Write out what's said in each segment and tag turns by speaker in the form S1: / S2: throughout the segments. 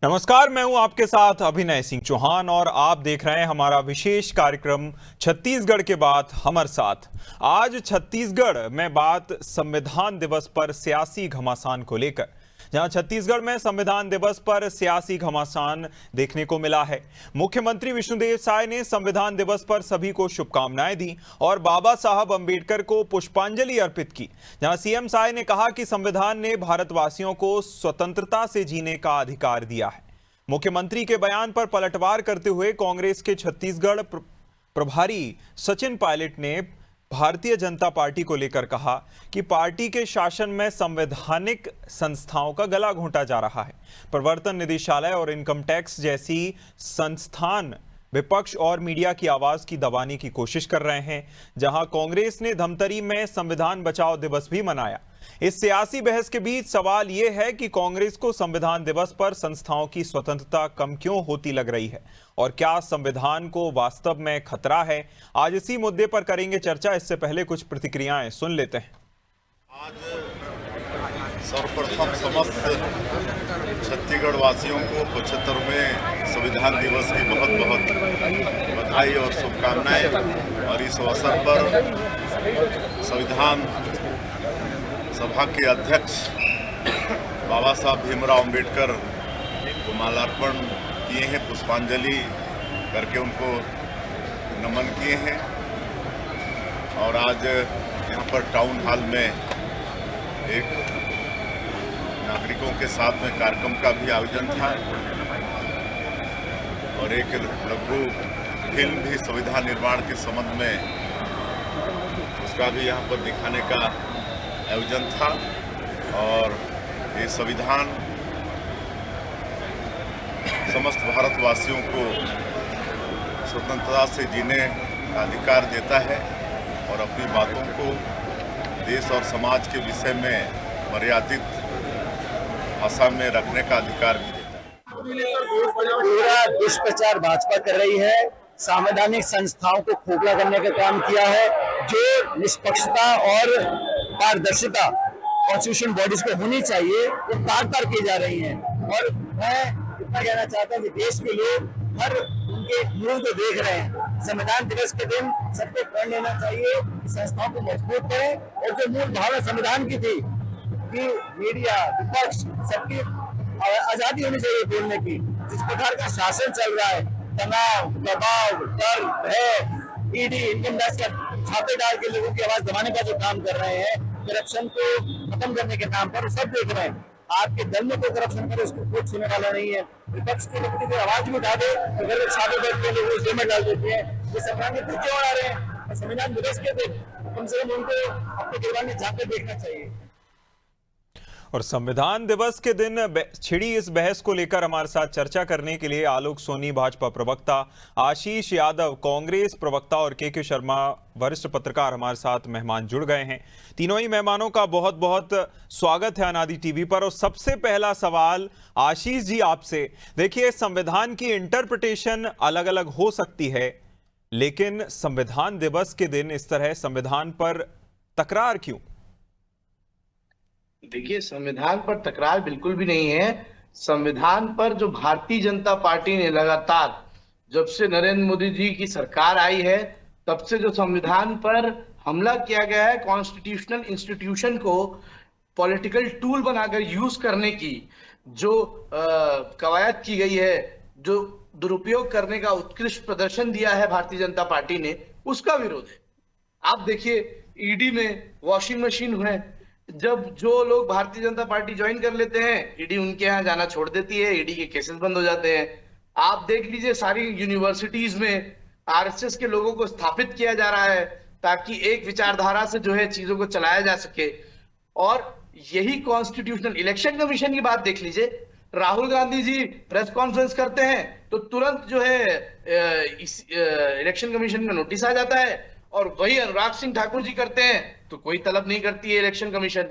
S1: नमस्कार, मैं हूं आपके साथ अभिनय सिंह चौहान और आप देख रहे हैं हमारा विशेष कार्यक्रम छत्तीसगढ़ के बाद हमर साथ। आज छत्तीसगढ़ में बात संविधान दिवस पर सियासी घमासान को लेकर, जहां छत्तीसगढ़ में संविधान दिवस पर सियासी घमासान देखने को मिला है। मुख्यमंत्री विष्णुदेव साय ने संविधान दिवस पर सभी को शुभकामनाएं दी और बाबा साहब अंबेडकर को पुष्पांजलि अर्पित की। जहां सीएम साय ने कहा कि संविधान ने भारतवासियों को स्वतंत्रता से जीने का अधिकार दिया है। मुख्यमंत्री के बयान पर पलटवार करते हुए कांग्रेस के छत्तीसगढ़ प्रभारी सचिन पायलट ने भारतीय जनता पार्टी को लेकर कहा कि पार्टी के शासन में संवैधानिक संस्थाओं का गला घोंटा जा रहा है। प्रवर्तन निदेशालय और इनकम टैक्स जैसी संस्थान विपक्ष और मीडिया की आवाज की दबाने की कोशिश कर रहे हैं। जहां कांग्रेस ने धमतरी में संविधान बचाओ दिवस भी मनाया। इस सियासी बहस के बीच सवाल यह है कि कांग्रेस को संविधान दिवस पर संस्थाओं की स्वतंत्रता कम क्यों होती लग रही है और क्या संविधान को वास्तव में खतरा है। आज इसी मुद्दे पर करेंगे चर्चा। इससे पहले कुछ प्रतिक्रियाएं सुन लेते हैं।
S2: आज सर्वप्रथम समस्त छत्तीसगढ़ वासियों को 75वें संविधान दिवस की बहुत बहुत बधाई और शुभकामनाएं। और इस अवसर पर संविधान सभा के अध्यक्ष बाबा साहब भीमराव अंबेडकर को माल्यार्पण किए हैं, पुष्पांजलि करके उनको नमन किए हैं। और आज यहाँ पर टाउन हॉल में एक नागरिकों के साथ में कार्यक्रम का भी आयोजन था और एक लघु फिल्म भी संविधान निर्माण के संबंध में उसका भी यहाँ पर दिखाने का आयोजन था। और ये संविधान समस्त भारतवासियों को स्वतंत्रता से जीने का अधिकार देता है और अपनी बातों को देश और समाज के विषय में मर्यादित भाषा में रखने का अधिकार भी देता है।
S3: पूरा दुष्प्रचार भाजपा कर रही है, संवैधानिक संस्थाओं को खोखला करने का काम किया है। जो निष्पक्षता और पारदर्शिता कॉन्स्टिट्यूशन बॉडीज को होनी चाहिए वो तार की जा रही है। और मैं इतना कहना चाहता हूँ कि देश के लोग हर उनके मुंह को देख रहे हैं। संविधान दिवस के दिन सबको प्रण लेना चाहिए, संस्थाओं को मजबूत करें। और जो मूल भावना संविधान की थी कि मीडिया विपक्ष सबकी आजादी होनी चाहिए बोलने की, जिस प्रकार का शासन चल रहा है, तनाव, दबाव, डर, भय, ईडी, इनकम टैक्स का छापे डाल के लोगों की आवाज दबाने का जो काम कर रहे हैं, करप्शन को खत्म करने के नाम पर, सब देख रहे हैं। आपके दल में कोई करप्शन करे उसको कोई सुनने वाला नहीं है। विपक्ष के लोग कोई आवाज भी उठा दे तो घर में छापे बैठ के लोग जेल में डाल देते हैं। ये संविधान के धक्के उड़ा रहे हैं। संविधान दिवस के दिन कम से कम उनको अपने गिरबान में झांक देखना चाहिए।
S1: और संविधान दिवस के दिन छिड़ी इस बहस को लेकर हमारे साथ चर्चा करने के लिए आलोक सोनी भाजपा प्रवक्ता, आशीष यादव कांग्रेस प्रवक्ता और के शर्मा वरिष्ठ पत्रकार हमारे साथ मेहमान जुड़ गए हैं। तीनों ही मेहमानों का बहुत बहुत स्वागत है अनादि टीवी पर। और सबसे पहला सवाल आशीष जी आपसे, देखिए संविधान की इंटरप्रिटेशन अलग अलग हो सकती है, लेकिन संविधान दिवस के दिन इस तरह संविधान पर तकरार क्यों?
S4: देखिए, संविधान पर तकरार बिल्कुल भी नहीं है। संविधान पर जो भारतीय जनता पार्टी ने लगातार, जब से नरेंद्र मोदी जी की सरकार आई है, तब से जो संविधान पर हमला किया गया है, कॉन्स्टिट्यूशनल इंस्टीट्यूशन को पॉलिटिकल टूल बनाकर यूज करने की जो कवायद की गई है, जो दुरुपयोग करने का उत्कृष्ट प्रदर्शन दिया है भारतीय जनता पार्टी ने, उसका विरोध है। आप देखिए, ईडी में वॉशिंग मशीन है। जब जो लोग भारतीय जनता पार्टी ज्वाइन कर लेते हैं, ईडी उनके यहाँ जाना छोड़ देती है, ईडी के केसेस बंद हो जाते हैं। आप देख लीजिए, सारी यूनिवर्सिटीज में आरएसएस के लोगों को स्थापित किया जा रहा है ताकि एक विचारधारा से जो है चीजों को चलाया जा सके। और यही कॉन्स्टिट्यूशनल इलेक्शन कमीशन की बात देख लीजिए, राहुल गांधी जी प्रेस कॉन्फ्रेंस करते हैं तो तुरंत जो है इस इलेक्शन कमीशन में नोटिस आ जाता है, और वही अनुराग सिंह ठाकुर जी करते हैं तो कोई तलब नहीं करती है इलेक्शन कमीशन।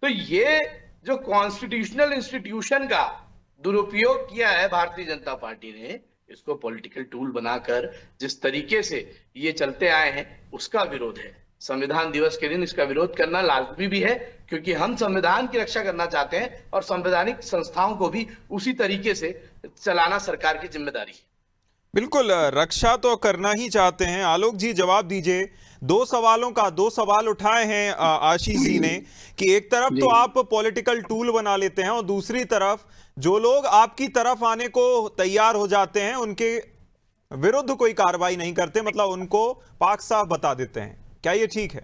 S4: तो ये जो कॉन्स्टिट्यूशनल इंस्टीट्यूशन का दुरुपयोग किया है भारतीय जनता पार्टी ने, इसको पॉलिटिकल टूल बनाकर जिस तरीके से ये चलते आए हैं, उसका विरोध है। संविधान दिवस के दिन इसका विरोध करना लाजमी भी है, क्योंकि हम संविधान की रक्षा करना चाहते हैं और संवैधानिक संस्थाओं को भी उसी तरीके से चलाना सरकार की जिम्मेदारी है।
S1: बिल्कुल, रक्षा तो करना ही चाहते हैं। आलोक जी, जवाब दीजिए। दो सवाल उठाए हैं आशीष जी ने कि एक तरफ तो आप पॉलिटिकल टूल बना लेते हैं और दूसरी तरफ जो लोग आपकी तरफ आने को तैयार हो जाते हैं उनके विरुद्ध कोई कार्रवाई नहीं करते, मतलब उनको पाक साफ बता देते हैं। क्या ये ठीक है?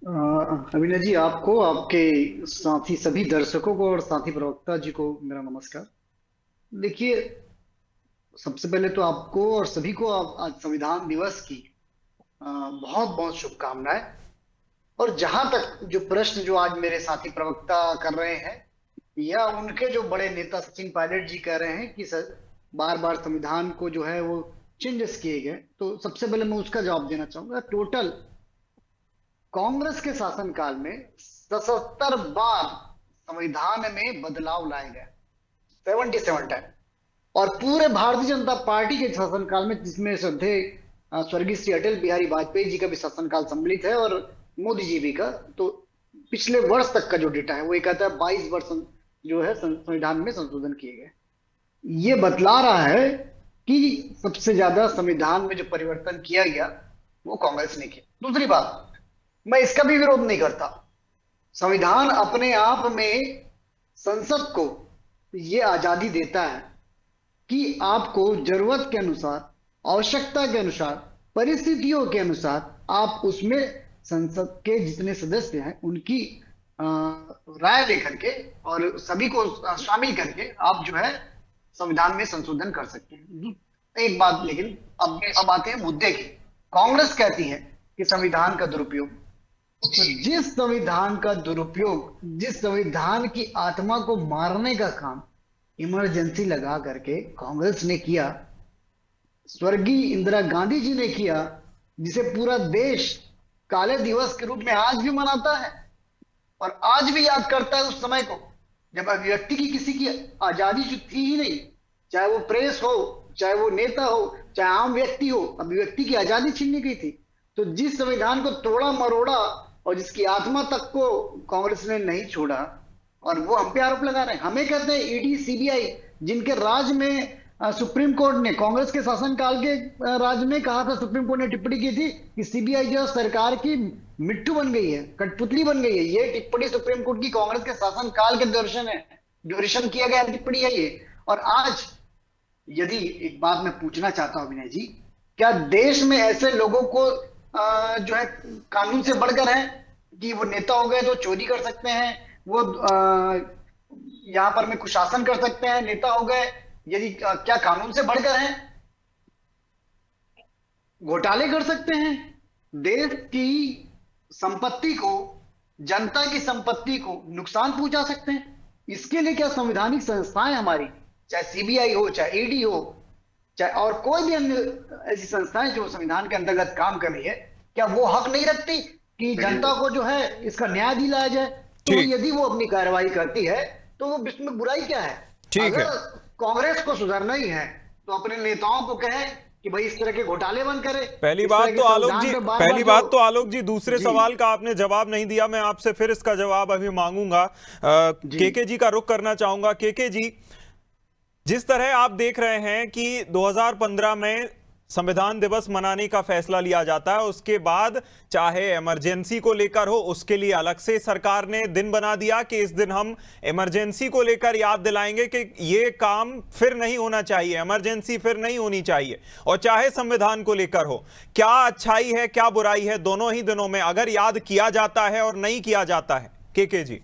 S5: अभिनय जी, आपको, आपके साथी सभी दर्शकों को और साथी प्रवक्ता जी को मेरा नमस्कार। देखिए, सबसे पहले तो आपको और सभी को आज संविधान दिवस की बहुत बहुत शुभकामनाएं। और जहां तक जो प्रश्न जो आज मेरे साथी प्रवक्ता कर रहे हैं या उनके जो बड़े नेता सचिन पायलट जी कह रहे हैं कि बार बार संविधान को जो है वो चेंजेस किए गए, तो सबसे पहले मैं उसका जवाब देना चाहूंगा। टोटल कांग्रेस के शासनकाल में 77 बार संविधान में बदलाव लाए गए, 77 टाइम। और पूरे भारतीय जनता पार्टी के शासनकाल में, जिसमें श्रद्धेय स्वर्गीय श्री अटल बिहारी वाजपेयी जी का भी शासनकाल सम्मिलित है और मोदी जी भी का, तो पिछले वर्ष तक का जो डेटा है वो ये कहता है 22 वर्ष जो है संविधान में संशोधन किए गए। ये बतला रहा है कि सबसे ज्यादा संविधान में जो परिवर्तन किया गया वो कांग्रेस ने किया। दूसरी बात, मैं इसका भी विरोध नहीं करता। संविधान अपने आप में संसद को ये आजादी देता है कि आपको जरूरत के अनुसार, आवश्यकता के अनुसार, परिस्थितियों के अनुसार आप उसमें संसद के जितने सदस्य हैं उनकी राय लेकर के और सभी को शामिल करके आप जो है संविधान में संशोधन कर सकते हैं। एक बात, लेकिन अब आते हैं मुद्दे की। कांग्रेस कहती है कि संविधान का दुरुपयोग, तो जिस संविधान का दुरुपयोग, जिस संविधान की आत्मा को मारने का काम इमरजेंसी लगा करके कांग्रेस ने किया, स्वर्गीय इंदिरा गांधी जी ने किया, जिसे पूरा देश काले दिवस के रूप में आज भी मनाता है और आज भी याद करता है उस समय को जब अभिव्यक्ति की किसी की आजादी जो थी ही नहीं, चाहे वो प्रेस हो, चाहे वो नेता हो, चाहे आम व्यक्ति हो, अभिव्यक्ति की आजादी छीन ली गई थी। तो जिस संविधान को तोड़ा मरोड़ा और जिसकी आत्मा तक को कांग्रेस ने नहीं छोड़ा, और वो हम पे आरोप लगा रहे हैं। हमें कहते हैं ईडी, सीबीआई, जिनके राज में सुप्रीम कोर्ट ने, कांग्रेस के शासनकाल के राज में कहा था, सुप्रीम कोर्ट ने टिप्पणी की थी कि सीबीआई जो सरकार की मिट्टू बन गई है, कठपुतली बन गई है। ये टिप्पणी सुप्रीम कोर्ट की कांग्रेस के शासनकाल के ड्यूरेशन किया गया टिप्पणी है ये। और आज यदि एक बात मैं पूछना चाहता हूं अभिनय जी, क्या देश में ऐसे लोगों को जो है कानून से बढ़कर है कि वो नेता हो गए तो चोरी कर सकते हैं, वो यहां पर में कुशासन कर सकते हैं, नेता हो गए, यदि क्या कानून से बढ़कर हैं? घोटाले कर सकते हैं, देश की संपत्ति को, जनता की संपत्ति को नुकसान पहुंचा सकते हैं। इसके लिए क्या संवैधानिक संस्थाएं हमारी, चाहे सीबीआई हो, चाहे ईडी हो, चाहे और कोई भी अन्य ऐसी संस्थाएं जो संविधान के अंतर्गत काम कर रही है, क्या वो हक नहीं रखती कि जनता को जो है इसका न्याय दिलाया जाए? तो यदि वो अपनी कार्रवाई करती है तो वो इसमें बुराई क्या है?
S1: ठीक है,
S5: कांग्रेस को सुधरना ही है तो अपने नेताओं को कहे कि भाई इस तरह के घोटाले बंद करे।
S1: पहली बात तो आलोक जी दूसरे सवाल का आपने जवाब नहीं दिया, मैं आपसे फिर इसका जवाब अभी मांगूंगा। केके जी का रुख करना चाहूंगा। केके जी, जिस तरह आप देख रहे हैं कि 2015 में संविधान दिवस मनाने का फैसला लिया जाता है, उसके बाद चाहे इमरजेंसी को लेकर हो, उसके लिए अलग से सरकार ने दिन बना दिया कि इस दिन हम इमरजेंसी को लेकर याद दिलाएंगे कि ये काम फिर नहीं होना चाहिए, इमरजेंसी फिर नहीं होनी चाहिए। और चाहे संविधान को लेकर हो, क्या अच्छाई है क्या बुराई है दोनों ही दिनों में अगर याद किया जाता है और नहीं किया जाता है? केके जी।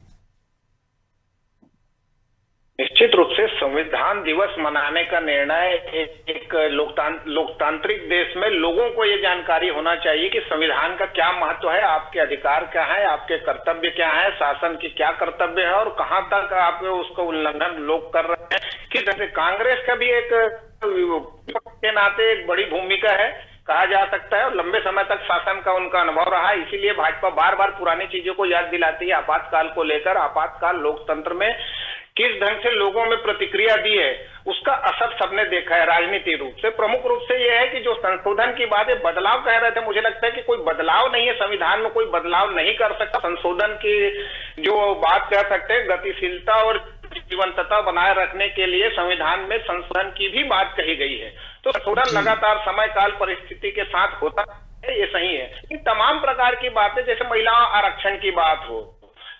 S6: निश्चित रूप से संविधान दिवस मनाने का निर्णय एक लोकतांत्रिक देश में लोगों को ये जानकारी होना चाहिए कि संविधान का क्या महत्व है, आपके अधिकार क्या है, आपके कर्तव्य क्या है, शासन की क्या कर्तव्य है और कहां तक आप उसको उल्लंघन लोग कर रहे हैं। कि जैसे कांग्रेस का भी एक के नाते एक बड़ी भूमिका है कहा जा सकता है और लंबे समय तक शासन का उनका अनुभव रहा है, इसीलिए भाजपा बार बार पुरानी चीजों को याद दिलाती है आपातकाल को लेकर। आपातकाल लोकतंत्र में किस ढंग से लोगों में प्रतिक्रिया दी है, उसका असर सबने देखा है राजनीतिक रूप से। प्रमुख रूप से यह है कि जो संशोधन की बात है, बदलाव कह रहे थे, मुझे लगता है कि कोई बदलाव नहीं है, संविधान में कोई बदलाव नहीं कर सकता। संशोधन की जो बात कह सकते हैं, गतिशीलता और जीवंतता बनाए रखने के लिए संविधान में संशोधन की भी बात कही गई है। तो संशोधन लगातार समय काल परिस्थिति के साथ होता है, ये सही है। इन तमाम प्रकार की बातें, जैसे महिला आरक्षण की बात हो,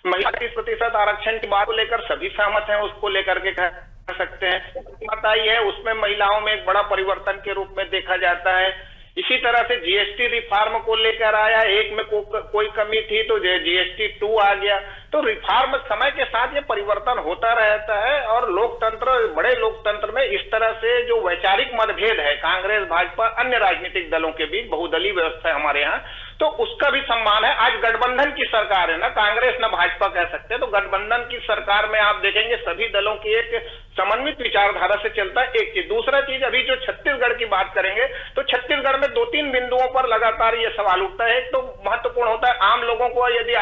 S6: महिला 30% आरक्षण की बात को लेकर सभी सहमत हैं, उसको लेकर के कह सकते हैं। बताई है उसमें महिलाओं में एक बड़ा परिवर्तन के रूप में देखा जाता है। इसी तरह से जीएसटी रिफॉर्म को लेकर आया, एक में कोई कमी थी तो जीएसटी 2 आ गया। तो रिफॉर्म समय के साथ ये परिवर्तन होता रहता है और लोकतंत्र, बड़े लोकतंत्र में इस तरह से जो वैचारिक मतभेद है कांग्रेस भाजपा अन्य राजनीतिक दलों के बीच, बहुदलीय व्यवस्था है हमारे यहाँ, तो उसका भी सम्मान है। आज गठबंधन की सरकार है, ना कांग्रेस ना भाजपा कह सकते, तो गठबंधन की सरकार में आप देखेंगे सभी दलों की एक समन्वित विचारधारा से चलता है। एक चीज, दूसरा चीज, अभी जो छत्तीसगढ़ की बात करेंगे तो छत्तीसगढ़ में 2-3 बिंदुओं पर लगातार ये सवाल उठता है। एक तो महत्वपूर्ण होता है, आम लोगों को यदि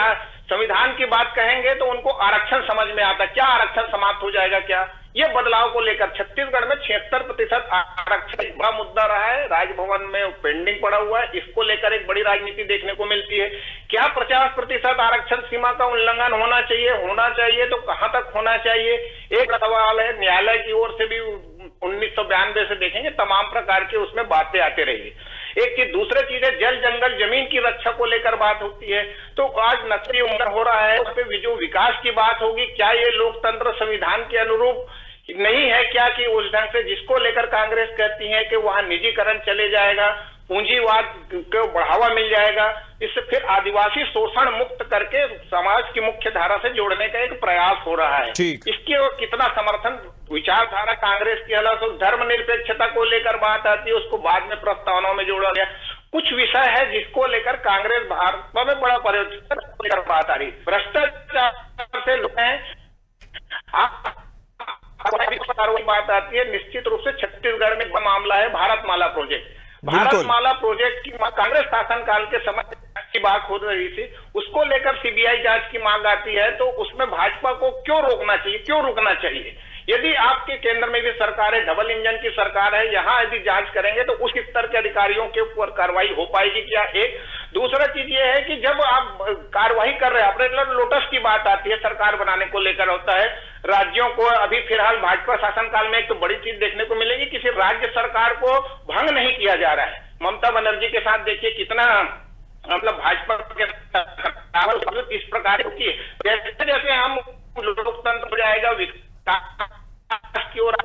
S6: संविधान की बात कहेंगे तो उनको आरक्षण समझ में आता है, क्या आरक्षण समाप्त हो जाएगा क्या? ये बदलाव को लेकर छत्तीसगढ़ में 76% आरक्षण एक बड़ा मुद्दा रहा है, राजभवन में पेंडिंग पड़ा हुआ है, इसको लेकर एक बड़ी राजनीति देखने को मिलती है। क्या 50% आरक्षण सीमा का उल्लंघन होना चाहिए तो कहां तक होना चाहिए? एक सवाल है, न्यायालय की ओर से भी 1992 से देखेंगे तमाम प्रकार के उसमें बातें आते रही। एक चीज, दूसरी चीज है जल जंगल जमीन की रक्षा को लेकर बात होती है। तो आज नक्सली उम्र हो रहा है, उस पर जो विकास की बात होगी, क्या ये लोकतंत्र संविधान के अनुरूप नहीं है क्या कि उस ढंग से जिसको लेकर कांग्रेस कहती है कि वहां निजीकरण चले जाएगा, पूंजीवाद को बढ़ावा मिल जाएगा, इससे फिर आदिवासी शोषण मुक्त करके समाज की मुख्य धारा से जोड़ने का एक प्रयास हो रहा है। इसके कितना समर्थन विचारधारा कांग्रेस की अलग, धर्मनिरपेक्षता को लेकर बात आती है, उसको बाद में प्रस्तावनाओं में जोड़ा गया। कुछ विषय है जिसको लेकर कांग्रेस भाजपा में बड़ा परिवर्तन लेकर बात आ रही। भ्रष्टाचार से लोग हैं, बात आती है। निश्चित रूप से छत्तीसगढ़ में मामला है भारतमाला प्रोजेक्ट। भारतमाला प्रोजेक्ट की कांग्रेस शासनकाल के समय की बात हो रही थी, उसको लेकर सीबीआई जांच की मांग आती है, तो उसमें भाजपा को क्यों रोकना चाहिए, क्यों रुकना चाहिए? यदि आपके केंद्र में भी सरकार है, डबल इंजन की सरकार है, यहां यदि जांच करेंगे तो उस स्तर के अधिकारियों के ऊपर कार्रवाई हो पाएगी क्या? एक दूसरा चीज ये है कि जब आप कार्रवाई कर रहे हैं, ऑपरेशन लोटस की बात आती है, सरकार बनाने को लेकर होता है, राज्यों को अभी फिलहाल भाजपा शासनकाल में एक तो बड़ी चीज देखने को मिलेगी, किसी राज्य सरकार को भंग नहीं किया जा रहा है। ममता बनर्जी के साथ देखिए कितना मतलब भाजपा के इस प्रकार की, जैसे जैसे हम लोकतंत्र हो जाएगा, की ओर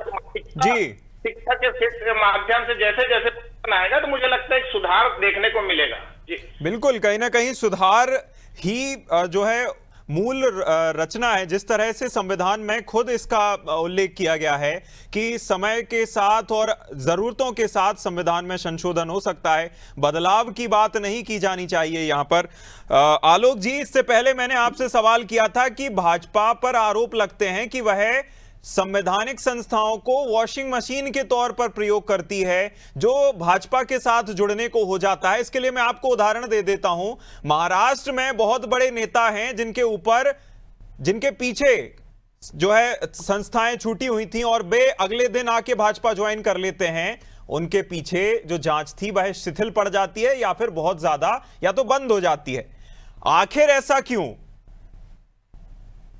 S6: शिक्षा के माध्यम से जैसे जैसे आएगा, तो मुझे लगता है एक सुधार देखने को मिलेगा। जी
S1: बिल्कुल, कहीं ना कहीं सुधार ही जो है मूल रचना है। जिस तरह से संविधान में खुद इसका उल्लेख किया गया है कि समय के साथ और जरूरतों के साथ संविधान में संशोधन हो सकता है, बदलाव की बात नहीं की जानी चाहिए यहाँ पर। आलोक जी, इससे पहले मैंने आपसे सवाल किया था कि भाजपा पर आरोप लगते हैं कि वह संवैधानिक संस्थाओं को वॉशिंग मशीन के तौर पर प्रयोग करती है, जो भाजपा के साथ जुड़ने को हो जाता है। इसके लिए मैं आपको उदाहरण दे देता हूं। महाराष्ट्र में बहुत बड़े नेता हैं जिनके पीछे जो है संस्थाएं छूटी हुई थी और वे अगले दिन आके भाजपा ज्वाइन कर लेते हैं। उनके पीछे जो जांच थी वह शिथिल पड़ जाती है या फिर बहुत ज्यादा या तो बंद हो जाती है। आखिर ऐसा क्यों?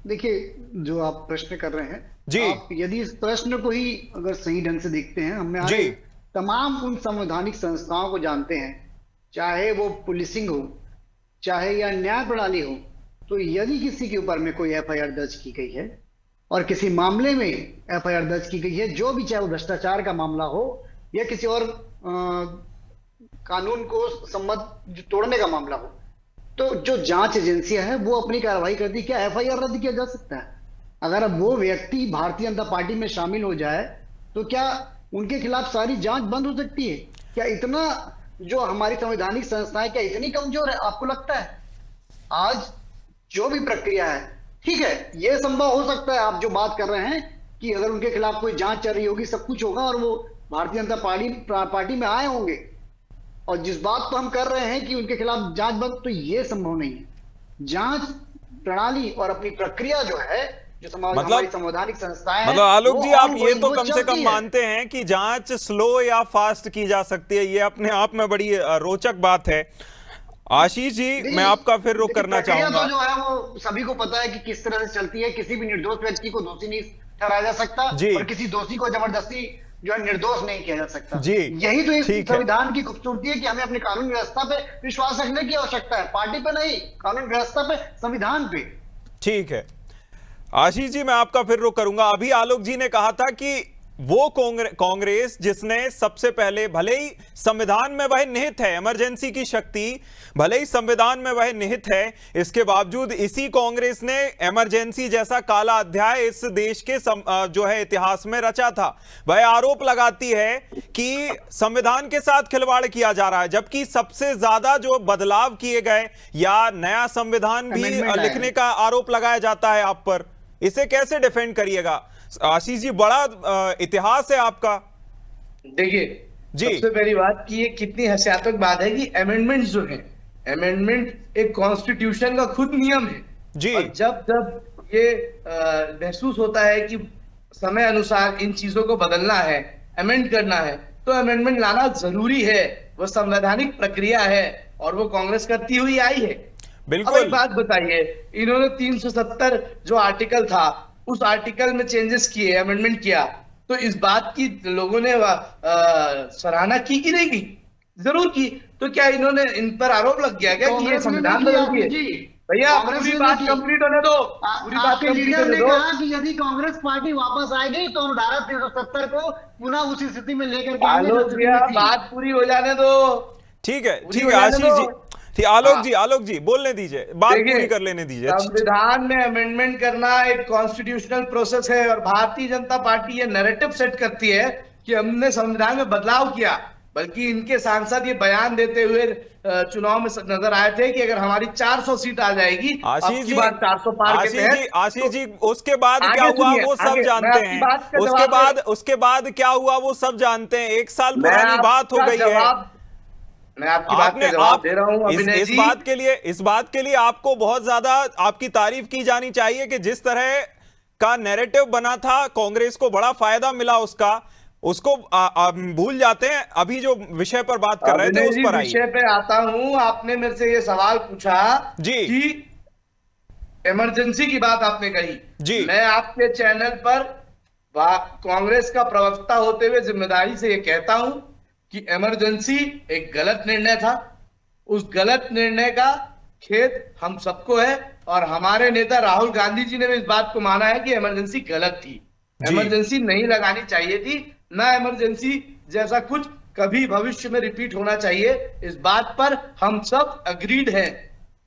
S5: देखिए, जो आप प्रश्न कर रहे हैं
S1: जी,
S5: आप यदि इस प्रश्न को ही अगर सही ढंग से देखते हैं, हमें तमाम उन संवैधानिक संस्थाओं को जानते हैं, चाहे वो पुलिसिंग हो, चाहे या न्याय प्रणाली हो, तो यदि किसी के ऊपर में कोई एफआईआर दर्ज की गई है और किसी मामले में एफआईआर दर्ज की गई है, जो भी, चाहे वो भ्रष्टाचार का मामला हो या किसी और कानून को सम्मत तोड़ने का मामला हो, तो जो जांच एजेंसियां हैं वो अपनी कार्रवाई करती है। क्या एफआईआर रद्द किया जा सकता है? अगर अब वो व्यक्ति भारतीय जनता पार्टी में शामिल हो जाए तो क्या उनके खिलाफ सारी जांच बंद हो सकती है? क्या इतना जो हमारी संवैधानिक संस्थाएं क्या इतनी कमजोर है? आपको लगता है आज जो भी प्रक्रिया है, ठीक है, यह संभव हो सकता है, आप जो बात कर रहे हैं कि अगर उनके खिलाफ कोई जांच चल रही होगी, सब कुछ होगा और वो भारतीय जनता पार्टी में आए होंगे, और जिस बात को हम कर रहे हैं कि उनके खिलाफ जांच बंद, तो यह संभव नहीं है। जांच प्रणाली और अपनी प्रक्रिया जो है जो हमारी
S1: मतलब
S5: संवैधानिक संस्थाएं
S1: मतलब आलोक जी, आप ये तो कम से कम
S5: चलती है।
S1: मानते हैं कि जांच स्लो या फास्ट की जा सकती है, ये अपने आप में बड़ी रोचक बात है। आशीष जी, मैं आपका फिर रुख करना
S5: प्रक्रिया
S1: चाहूंगा।
S5: तो जो है वो सभी को पता है कि किस तरह से चलती है। किसी भी निर्दोष व्यक्ति को दोषी नहीं ठहराया जा सकता
S1: जी।
S5: और किसी दोषी को जबरदस्ती जो है निर्दोष नहीं किया जा सकता।
S1: जी,
S5: यही तो इस
S1: ठीक है।
S5: संविधान की खूबसूरती है कि हमें अपनी कानून व्यवस्था पे विश्वास रखने की आवश्यकता है, पार्टी पे नहीं, कानून व्यवस्था पे, संविधान पे।
S1: ठीक है आशीष जी, मैं आपका फिर रुख करूंगा। अभी आलोक जी ने कहा था कि वो कांग्रेस जिसने सबसे पहले, भले ही संविधान में वह निहित है, इमरजेंसी की शक्ति भले ही संविधान में वह निहित है, इसके बावजूद इसी कांग्रेस ने इमरजेंसी जैसा काला अध्याय इस देश के जो है इतिहास में रचा था। वह आरोप लगाती है कि संविधान के साथ खिलवाड़ किया जा रहा है, जबकि सबसे ज्यादा जो बदलाव किए गए या नया संविधान भी लिखने का आरोप लगाया जाता है आप पर। इसे कैसे डिफेंड करिएगा आशीष जी? बड़ा इतिहास है आपका।
S4: देखिए
S1: जी,
S4: सबसे पहली बात कि ये कितनी हास्यास्पद बात है कि अमेंडमेंट जो है, अमेंडमेंट एक कॉन्स्टिट्यूशन का खुद नियम है
S1: जी।
S4: और जब जब ये महसूस होता है कि समय अनुसार इन चीजों को बदलना है, अमेंड करना है, तो अमेंडमेंट लाना जरूरी है। वो संवैधानिक प्रक्रिया है और वो कांग्रेस करती हुई आई है।
S1: बिल्कुल।
S4: अब एक बात बताइए, इन्होंने 370 जो आर्टिकल था उस आर्टिकल में चेंजेस किए, अमेंडमेंट किया, तो इस बात की लोगों ने सराहना की कि नहीं की? जरूर की। तो क्या इन्होंने इन पर आरोप लग गया क्या कि ये संविधान बदल दिए? भैया पूरी बात कंप्लीट होने दो, पूरी बात कंप्लीट होने दो।
S5: कहा कि यदि कांग्रेस पार्टी वापस आएगी तो हम धारा 370 को पुनः उसी स्थिति में लेकर के आएंगे जो स्थिति में थी।
S4: बात पूरी हो जाने दो।
S1: ठीक है, ठीक है आशीष जी, ठीक। आलोक जी बोलने दीजिए, बात पूरी कर लेने दीजिए।
S4: संविधान में अमेंडमेंट करना एक कॉन्स्टिट्यूशनल प्रोसेस है और भारतीय जनता पार्टी ये नैरेटिव सेट करती है कि हमने संविधान में बदलाव किया, बल्कि इनके सांसद ये बयान देते हुए चुनाव में नजर आए थे कि अगर हमारी 400 सीट आ जाएगी,
S1: आशीष जी,
S4: 400 पार के तहत।
S1: आशीष जी, उसके बाद क्या हुआ वो सब जानते हैं। उसके बाद क्या हुआ वो सब जानते हैं। 1 साल पुरानी बात हो गई है।
S4: मैं आपकी बात का जवाब दे रहा हूं
S1: इस बात के लिए आपको बहुत ज्यादा आपकी तारीफ की जानी चाहिए कि जिस तरह का नैरेटिव बना था, कांग्रेस को बड़ा फायदा मिला उसको भूल जाते हैं। अभी जो विषय पर बात कर रहे थे उस पर
S4: विषय पे आता हूं। आपने मेरे से ये सवाल पूछा
S1: जी
S4: कि इमरजेंसी की बात आपने कही
S1: जी।
S4: मैं आपके चैनल पर कांग्रेस का प्रवक्ता होते हुए जिम्मेदारी से ये कहता हूं कि इमरजेंसी एक गलत निर्णय था। उस गलत निर्णय का खेद हम सबको है और हमारे नेता राहुल गांधी जी ने भी इस बात को माना है कि इमरजेंसी गलत थी, इमरजेंसी नहीं लगानी चाहिए थी, ना इमरजेंसी जैसा कुछ कभी भविष्य में रिपीट होना चाहिए। इस बात पर हम सब अग्रीड हैं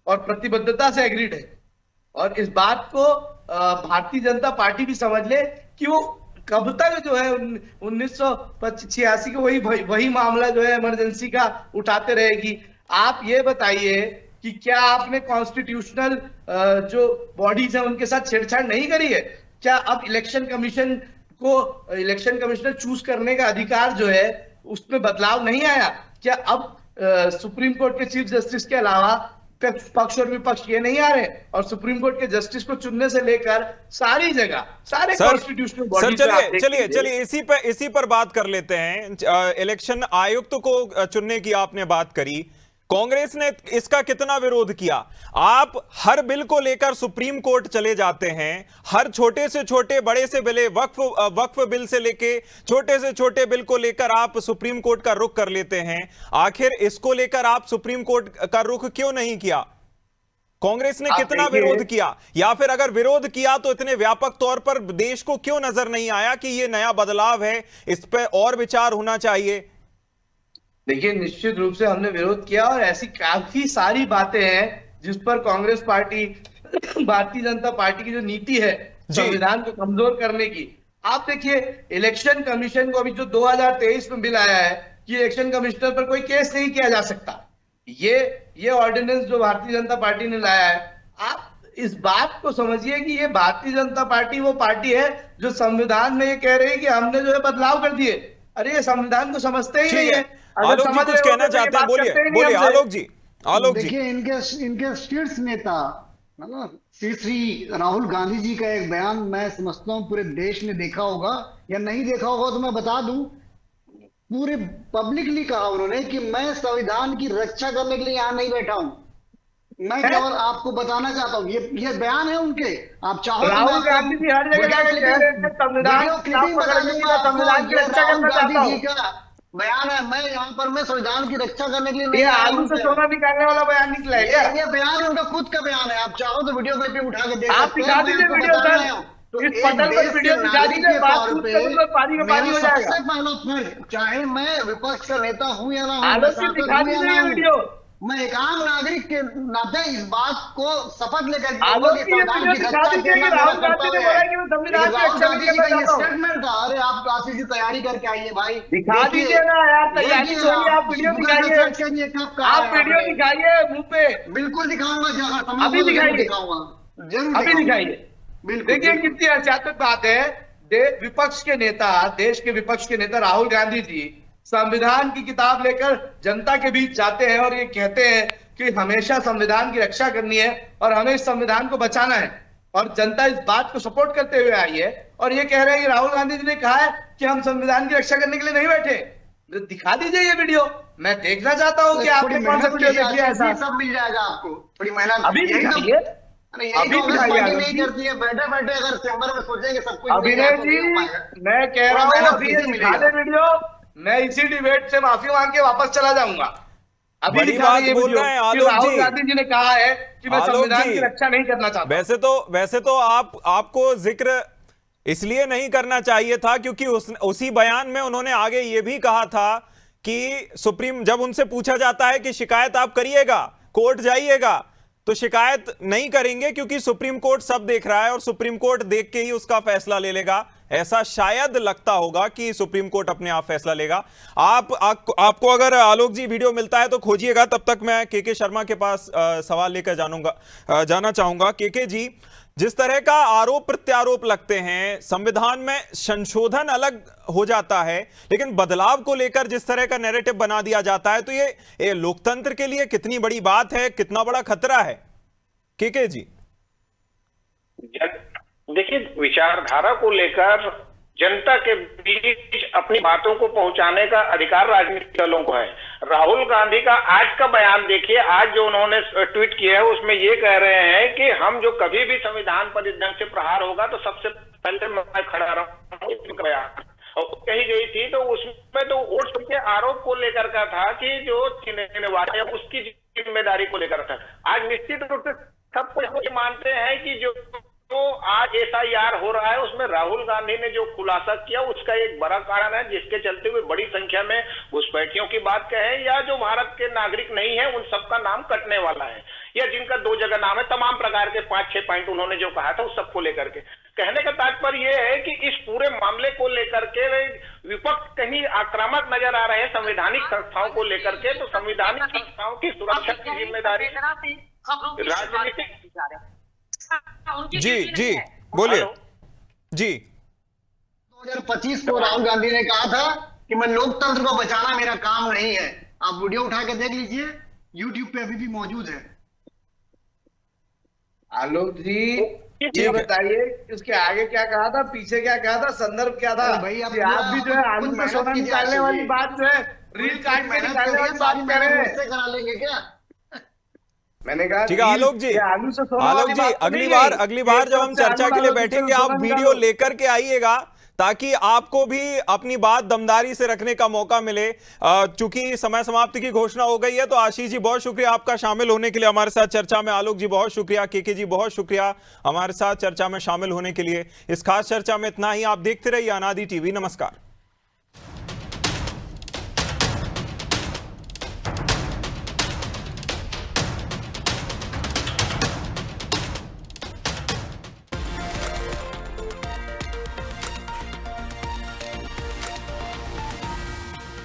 S4: और प्रतिबद्धता से अग्रीड है। और इस बात को भारतीय जनता पार्टी भी समझ ले कि वो कब तक जो है 1986 के वही मामला जो है इमरजेंसी का उठाते रहेगी। आप ये बताइए कि क्या आपने कॉन्स्टिट्यूशनल जो बॉडीज हैं उनके साथ छेड़छाड़ नहीं करी है? क्या अब इलेक्शन कमिश्नर चूज करने का अधिकार जो है उसमें बदलाव नहीं आया? क्या अब सुप्रीम कोर्ट के चीफ जस्टिस के अलावा पक्ष और विपक्ष ये नहीं आ रहे? और सुप्रीम कोर्ट के जस्टिस को चुनने से लेकर सारी जगह सारे कॉन्स्टिट्यूशनल बॉडी।
S1: चलिए इसी पर बात कर लेते हैं। इलेक्शन आयुक्त को चुनने की आपने बात करी, कांग्रेस ने इसका कितना विरोध किया? आप हर बिल को लेकर सुप्रीम कोर्ट चले जाते हैं, हर छोटे से छोटे, बड़े से बड़े वक्फ बिल से लेके छोटे से छोटे बिल को लेकर आप सुप्रीम कोर्ट का रुख कर लेते हैं। आखिर इसको लेकर आप सुप्रीम कोर्ट का रुख क्यों नहीं किया? कांग्रेस ने कितना विरोध किया? या फिर अगर विरोध किया तो इतने व्यापक तौर पर देश को क्यों नजर नहीं आया कि यह नया बदलाव है, इस पर और विचार होना चाहिए?
S4: देखिए, निश्चित रूप से हमने विरोध किया और ऐसी काफी सारी बातें हैं जिस पर कांग्रेस पार्टी, भारतीय जनता पार्टी की जो नीति है संविधान को कमजोर करने की। आप देखिए, इलेक्शन कमीशन को अभी जो 2023 में बिल आया है कि इलेक्शन कमिश्नर पर कोई केस नहीं किया जा सकता, ये ऑर्डिनेंस जो भारतीय जनता पार्टी ने लाया है, आप इस बात को समझिए कि ये भारतीय जनता पार्टी वो पार्टी है जो संविधान में ये कह रही है कि हमने जो है बदलाव कर दिए। अरे ये संविधान को समझते ही नहीं है।
S1: आलोक जी कुछ कहना चाहते हैं, बोलिए आलोक जी।
S5: देखिए, इनके शीर्ष नेता है ना। श्री राहुल गांधी जी का एक बयान मैं समझता हूँ पूरे देश ने देखा होगा, या नहीं देखा होगा तो मैं बता दूं, पूरे पब्लिकली कहा उन्होंने कि मैं संविधान की रक्षा करने के लिए यहाँ नहीं बैठा हूँ। मैं केवल आपको बताना चाहता हूँ, ये बयान है उनके। आप चाहो
S4: राहुल गांधी जी हर जगह जाके कह रहे हैं संविधान की रक्षा करना चाहता हूँ।
S5: बयान है, मैं यहाँ पर मैं संविधान की रक्षा करने के लिए
S4: ये आलू से सोना निकालने वाला बयान निकला है क्या?
S5: ये बयान उनका खुद का बयान है। आप चाहो तो वीडियो क्लिपिंग उठा के देख
S4: आप
S5: सकते
S4: दिखा दीजिए वीडियो सर,
S5: तो
S4: इस पटल पर वीडियो दिखा दीजिए, बात पूछ करूंगा, पानी का पानी हो जाएगा।
S5: सबसे पहला फर्क, चाहे मैं विपक्ष का नेता हूँ या ना
S4: आलोक जी दिखा दीजिए ये वीडियो।
S5: मैं एक आम नागरिक के नाते इस बात को शपथ लेकर
S4: आलोक जी ये वीडियो दिखा दीजिए कि राहुल गांधी ने बोला कि मैं संविधान की रक्षा नहीं करना चाहता हूं।
S5: स्टेटमेंट था। अरे आप काफी सी तैयारी करके आइए भाई,
S4: दिखा दीजिए ना यार, तैयारी छोड़िए, आप वीडियो दिखाइए, आप वीडियो दिखाइए मुंह पे।
S5: बिल्कुल दिखाऊंगा,
S4: अभी दिखाइए,
S5: दिखाऊंगा, जरूर
S4: अभी दिखाइए। देखिए कितनी हर्षात्मक बात है, विपक्ष के नेता, देश के विपक्ष के नेता राहुल गांधी जी संविधान की किताब लेकर जनता के बीच जाते हैं और ये कहते हैं कि हमेशा संविधान की रक्षा करनी है और हमें इस संविधान को बचाना है, और जनता इस बात को सपोर्ट करते हुए आई है। और ये कह रहे हैं कि राहुल गांधी जी ने कहा है कि हम संविधान की रक्षा करने के लिए नहीं बैठे। दिखा दीजिए ये वीडियो, मैं देखना चाहता हूँ कि आपने कौन सा वीडियो देख लिया। ऐसा
S5: सब मिल जाएगा आपको, थोड़ी मेहनत
S4: अभी दिखाइए, अभी
S5: नहीं करती है। बैठे बैठे अगर चैम्बर में सोचेंगे सब कुछ।
S4: अभिनय जी मैं कह रहा हूँ अभी दिखा दे वीडियो, मैं इसी डिबेट से माफी मांग के वापस चला जाऊंगा। अभी
S1: बड़ी बात बोल रहे हैं आलोक जी।
S4: राहुल गांधी जी ने कहा है कि मैं संविधान की रक्षा नहीं करना चाहता।
S1: वैसे तो आपको जिक्र इसलिए नहीं करना चाहिए था क्योंकि उसी बयान में उन्होंने आगे ये भी कहा था कि सुप्रीम, जब उनसे पूछा जाता है कि शिकायत आप करिएगा, कोर्ट जाइएगा, तो शिकायत नहीं करेंगे क्योंकि सुप्रीम कोर्ट सब देख रहा है और सुप्रीम कोर्ट देख के ही उसका फैसला ले लेगा। ऐसा शायद लगता होगा कि सुप्रीम कोर्ट अपने आप फैसला लेगा। आपको अगर आलोक जी वीडियो मिलता है तो खोजिएगा, तब तक मैं के शर्मा के पास सवाल लेकर जाना चाहूंगा। के जी, जिस तरह का आरोप प्रत्यारोप लगते हैं, संविधान में संशोधन अलग हो जाता है लेकिन बदलाव को लेकर जिस तरह का नैरेटिव बना दिया जाता है, तो ये लोकतंत्र के लिए कितनी बड़ी बात है, कितना बड़ा खतरा है? के जी
S6: देखिए, विचारधारा को लेकर जनता के बीच अपनी बातों को पहुंचाने का अधिकार राजनीतिक दलों को है। राहुल गांधी का आज का बयान देखिए, आज जो उन्होंने ट्वीट किया है उसमें ये कह रहे हैं कि हम जो कभी भी संविधान पर इस ढंग से प्रहार होगा तो सबसे पहले मैं खड़ा रहूंगा। और कही गई थी तो उसमें तो वोट के आरोप को लेकर का था कि जो वादा है उसकी जिम्मेदारी को लेकर था। आज निश्चित रूप से सब कुछ मानते हैं कि जो आज SIR हो रहा है उसमें राहुल गांधी ने जो खुलासा किया उसका एक बड़ा कारण है, जिसके चलते हुए बड़ी संख्या में घुसपैठियों की बात कहें या जो भारत के नागरिक नहीं है उन सबका नाम कटने वाला है, या जिनका 2 जगह नाम है। तमाम प्रकार के 5-6 पॉइंट उन्होंने जो कहा था उस सबको लेकर के कहने का तात्पर्य यह है कि इस पूरे मामले को लेकर के विपक्ष कहीं आक्रामक नजर आ रहे हैं संवैधानिक संस्थाओं को लेकर के। तो संवैधानिक संस्थाओं की सुरक्षा की जिम्मेदारी राजनीतिक।
S1: जी बोलिए जी।
S5: 2025 को राहुल गांधी ने कहा था कि मैं लोकतंत्र को बचाना मेरा काम नहीं है। आप वीडियो उठा के देख लीजिए, YouTube पे अभी भी मौजूद है।
S4: आलोक जी ये बताइए उसके आगे क्या कहा था, पीछे क्या कहा था, संदर्भ क्या था?
S5: भाई
S4: आप भी जो है आलू में सोना निकालने वाली बात जो है, रील काट के निकालने वाली बात कर रहे हैं।
S5: करा लेंगे क्या?
S1: मैंने कहा ठीक है आलोक जी, अगली बार जब हम चर्चा के लिए बैठेंगे आप वीडियो लेकर के आइएगा ताकि आपको भी अपनी बात दमदारी से रखने का मौका मिले। चूंकि समय समाप्ति की घोषणा हो गई है, तो आशीष जी बहुत शुक्रिया आपका शामिल होने के लिए हमारे साथ चर्चा में। आलोक जी बहुत शुक्रिया, के जी बहुत शुक्रिया हमारे साथ चर्चा में शामिल होने के लिए। इस खास चर्चा में इतना ही। आप देखते रहिए अनादि टीवी। नमस्कार।